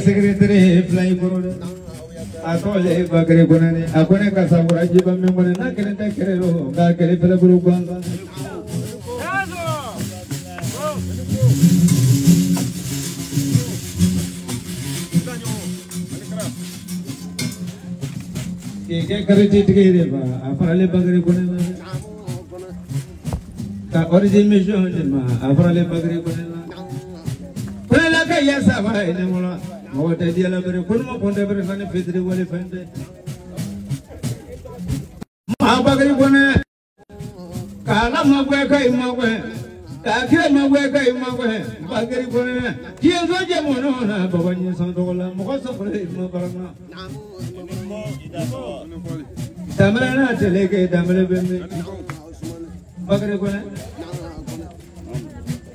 Secretary fly Burode. I told you Bagre Gunani, I couldn't get some Rajiba Memon and I can take care of Gakari Pelaburuguan. Get carried together, Apparently Bagre Gunani. The origin mission, Apparently Bagre Gunani. Yes, I'm a what I deal with Kurma Pondever and Fitri Wallifante. Mabagri Kala Mawaka in my way, Taka Mawaka in my way, Bagri Bone, Kiazo Jamona, Babani Sandola, Mosa Mabarana. Tamarana Teleke, Tamare Bagri Bone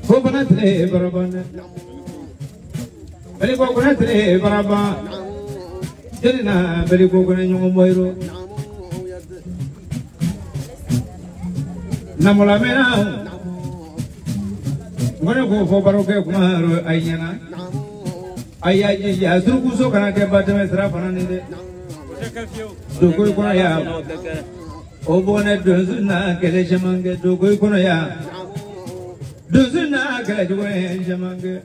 Coconut Barabana. Very coconut, Baraba, Jelena, very coconut, Moiro Namolamena. When I go for Baroque, Ayana, I do so can I get back to my Rafanade? Do go Korea, Obonet Dozuna, Keleshamanga, do go Korea, Dozuna, Keleshamanga.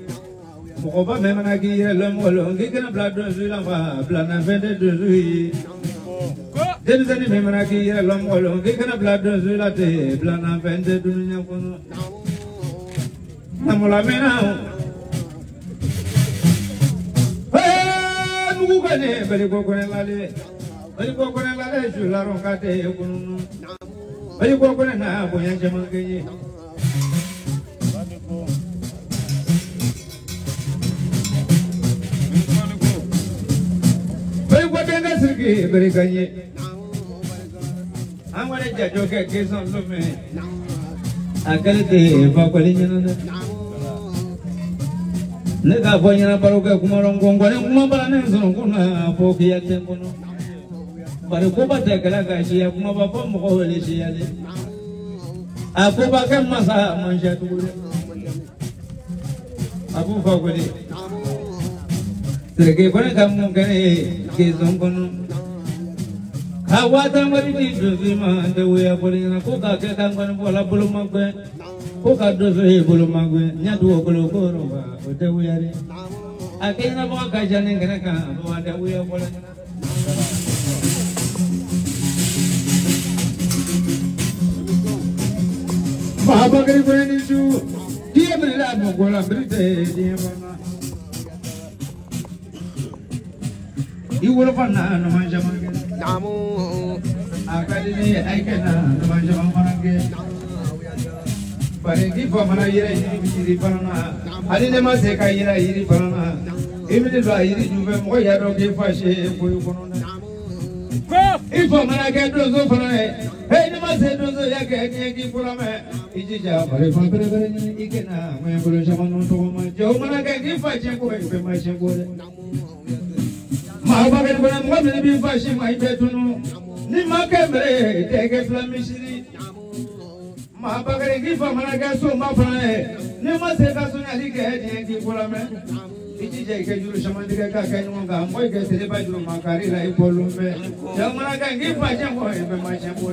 Oba Memanagi, Lomolong, Gigan Blood Zulava, Blana Vende Duzui. There is any Memanagi, Lomolong, Gigan Blood Zulate, Blana Vende Dunakono. Namolamena. Mugane, very coconelale, very coconelale, Jularoncate, very coconel, Boyanjamagi. Very good. I'm going to judge your case on me. I got it for Colin. Nega Boyana Baroka Kumaron Gombaran, Zonguna, Pokia Tempono. But a Kuba Tekala, she have Maba Pomo, she had it. A Kuba Masa Manjatu Abu Fogoli. The Gabon Gizongono. Hawata Mari to Vima, the way of Polina Coca, Katangan, Bulumagwe, Coca Dozo Bulumagwe, Nadu Golokoro, but the way I came about Kajan and Kanaka, but the way of Polina. Babagari is to dear Gola Brite, dear Mama. You will have an Manjaman. Academy, I can Manjaman. But if I'm a year, I didn't must say Kaira Parana. Even if I did you more, I don't give a shame for you. If I'm a get those over, hey, you must say those Yaki for a man. It is a very popular you can have my Shaman to my Joe, and I can give a check away from my shampoo. My bucket when I'm going to be fashioning my bed to know. Nimakambre, take a flamishiri. My bucket give a managaso, my friend. Never say that's when I get and give for a man. It is a casual shaman, the Kakan, boy gets the bedroom, my career like Polume. Young man, I can give my shampoo and my shampoo.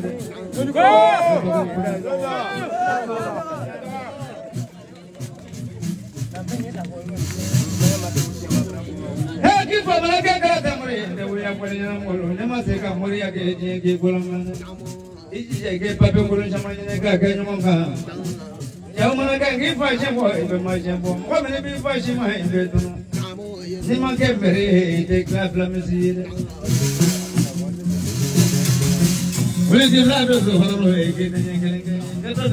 If I'm a get the way of Polian, never take a Moria Gay Gulaman. It is a gay Papa Shaman, Yamana gangi fashion boy, but my jumbo, what may be fashion my bedroom. Simon get very, take clap, let me see it. Will you have to go away? Get a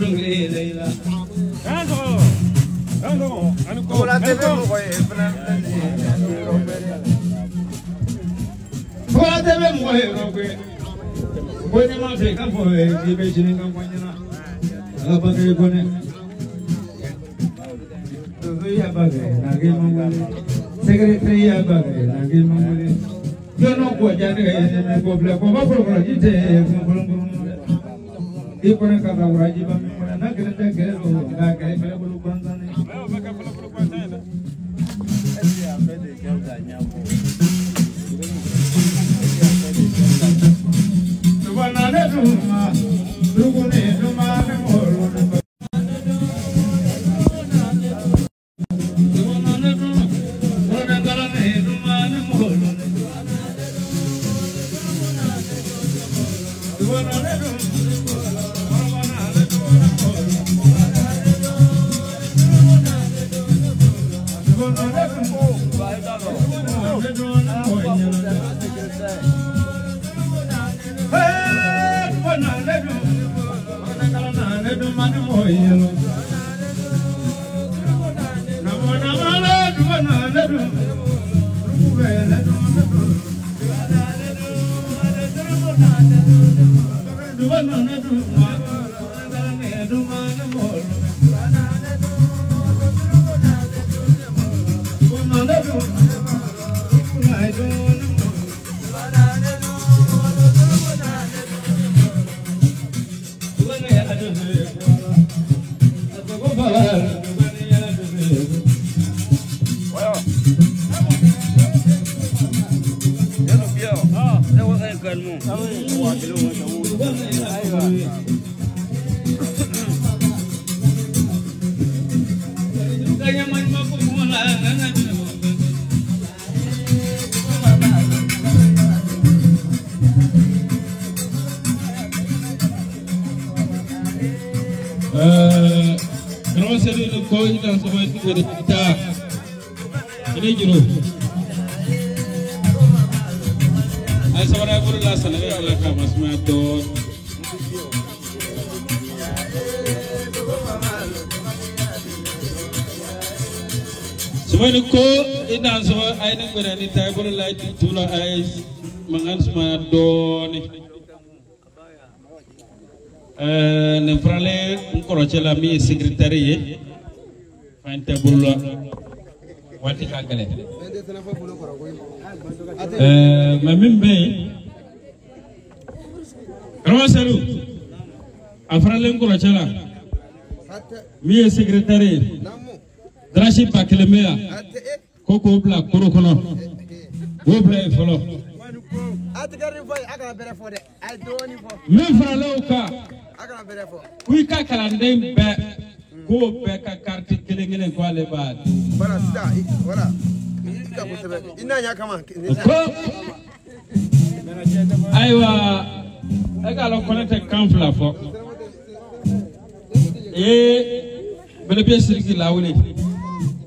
la mi secrétaire fante bullo wati kagale ma mimbe rosalu afralen ko chala mi secrétaire drashi paklemea koko bla koro kono wo bla folo atgari boy aga bere fode ay doni fo mi fralo ka aga bere fo kuy ka kalande be ko be ka carte kelengene ko ale ba voilà ça voilà ina nya kama aywa aga lo connecte camfla fo bele be sirki lawle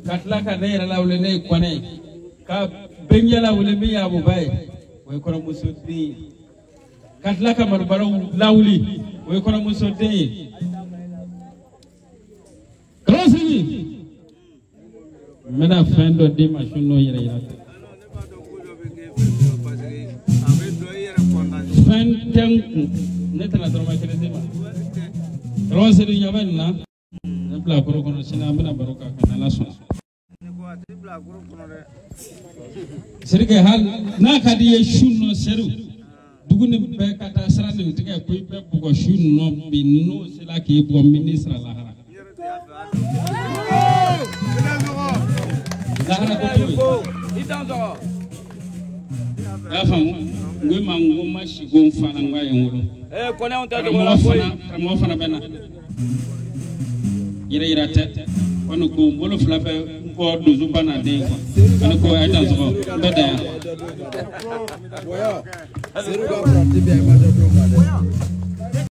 katla ka ne lawle ne kone ka benja lawle mi ya bu bay way kono musudi katla ka mar baro lawli way kono musudi Crossing Mena fendo di machino yere yere Fenteng netala drama kere dema Crossing yabenna Nebla koro kono sina mena baroka kana laso Sirike hal na kadi ye shunno seru dugune be kata srande tige koy be bugo shunno binno sila ki bo ministre la we mango mashi go mfana ngwaye ngoro kone on tado la foi mo fana bena ira ira tete kono ko mbolo flafe ko dozu bana de ko kono ko ay tan so beda boya seru ga prati be ma do